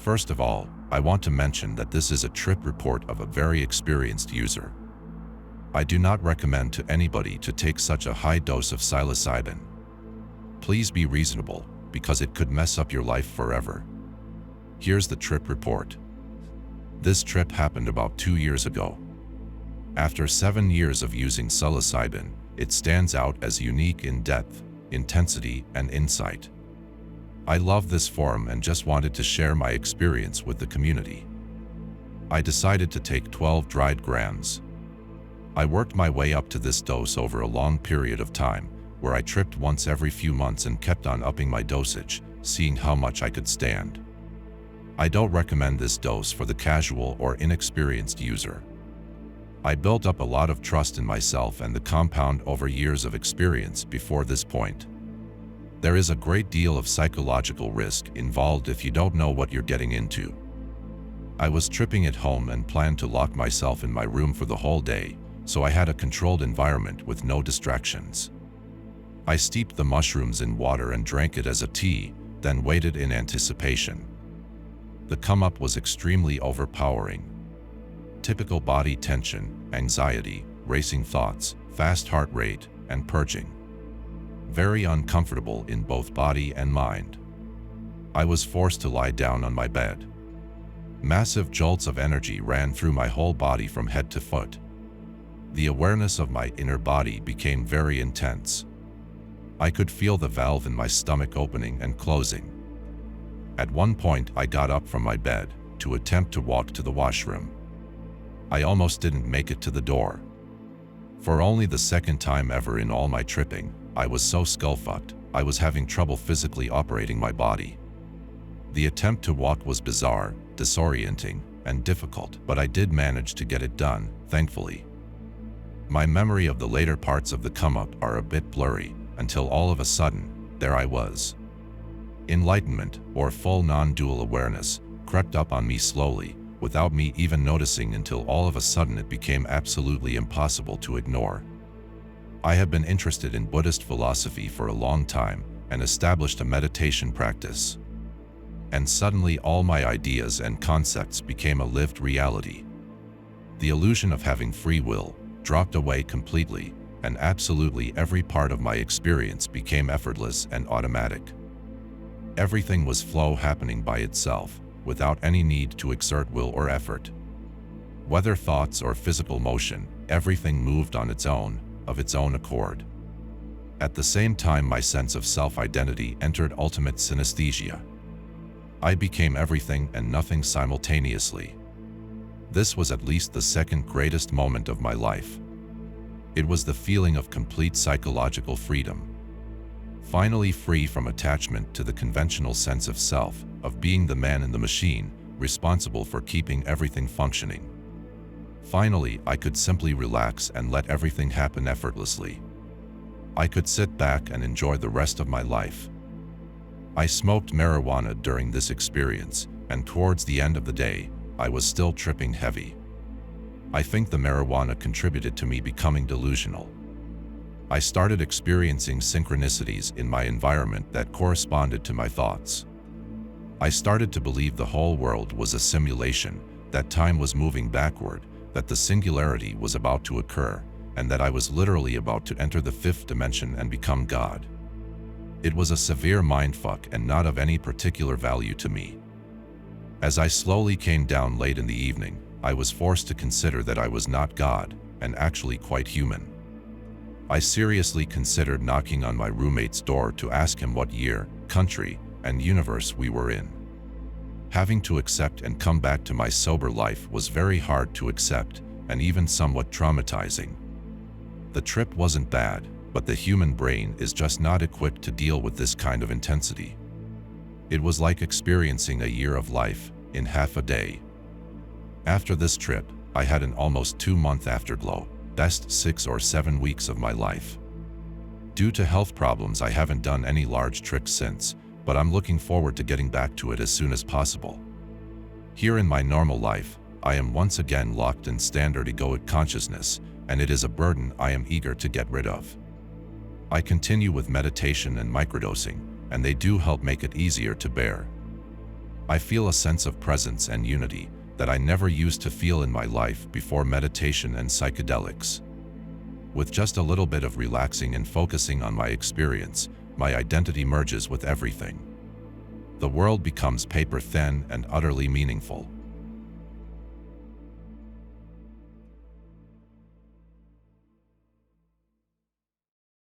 First of all, I want to mention that this is a trip report of a very experienced user. I do not recommend to anybody to take such a high dose of psilocybin. Please be reasonable, because it could mess up your life forever. Here's the trip report. This trip happened about 2 years ago. After 7 years of using psilocybin, it stands out as unique in depth, intensity, and insight. I love this form and just wanted to share my experience with the community. I decided to take 12 dried grams. I worked my way up to this dose over a long period of time, where I tripped once every few months and kept on upping my dosage, seeing how much I could stand. I don't recommend this dose for the casual or inexperienced user. I built up a lot of trust in myself and the compound over years of experience before this point. There is a great deal of psychological risk involved if you don't know what you're getting into. I was tripping at home and planned to lock myself in my room for the whole day, so I had a controlled environment with no distractions. I steeped the mushrooms in water and drank it as a tea, then waited in anticipation. The come-up was extremely overpowering. Typical body tension, anxiety, racing thoughts, fast heart rate, and purging. Very uncomfortable in both body and mind. I was forced to lie down on my bed. Massive jolts of energy ran through my whole body from head to foot. The awareness of my inner body became very intense. I could feel the valve in my stomach opening and closing. At one point, I got up from my bed to attempt to walk to the washroom. I almost didn't make it to the door. For only the second time ever in all my tripping, I was so skull-fucked, I was having trouble physically operating my body. The attempt to walk was bizarre, disorienting, and difficult, but I did manage to get it done, thankfully. My memory of the later parts of the come-up are a bit blurry, until all of a sudden, there I was. Enlightenment, or full non-dual awareness, crept up on me slowly, without me even noticing until all of a sudden it became absolutely impossible to ignore. I have been interested in Buddhist philosophy for a long time and established a meditation practice. And suddenly all my ideas and concepts became a lived reality. The illusion of having free will dropped away completely, and absolutely every part of my experience became effortless and automatic. Everything was flow happening by itself, without any need to exert will or effort. Whether thoughts or physical motion, everything moved on its own, of its own accord. At the same time, my sense of self-identity entered ultimate synesthesia. I became everything and nothing simultaneously. This was at least the second greatest moment of my life. It was the feeling of complete psychological freedom. Finally free from attachment to the conventional sense of self, of being the man in the machine, responsible for keeping everything functioning. Finally, I could simply relax and let everything happen effortlessly. I could sit back and enjoy the rest of my life. I smoked marijuana during this experience, and towards the end of the day, I was still tripping heavy. I think the marijuana contributed to me becoming delusional. I started experiencing synchronicities in my environment that corresponded to my thoughts. I started to believe the whole world was a simulation, that time was moving backward, that the singularity was about to occur, and that I was literally about to enter the fifth dimension and become God. It was a severe mindfuck and not of any particular value to me. As I slowly came down late in the evening, I was forced to consider that I was not God, and actually quite human. I seriously considered knocking on my roommate's door to ask him what year, country, and universe we were in. Having to accept and come back to my sober life was very hard to accept, and even somewhat traumatizing. The trip wasn't bad, but the human brain is just not equipped to deal with this kind of intensity. It was like experiencing a year of life in half a day. After this trip, I had an almost 2-month afterglow, best 6 or 7 weeks of my life. Due to health problems, I haven't done any large trips since, but I'm looking forward to getting back to it as soon as possible. Here in my normal life, I am once again locked in standard egoic consciousness, and it is a burden I am eager to get rid of. I continue with meditation and microdosing, and they do help make it easier to bear. I feel a sense of presence and unity that I never used to feel in my life before meditation and psychedelics. With just a little bit of relaxing and focusing on my experience, my identity merges with everything. The world becomes paper thin and utterly meaningful.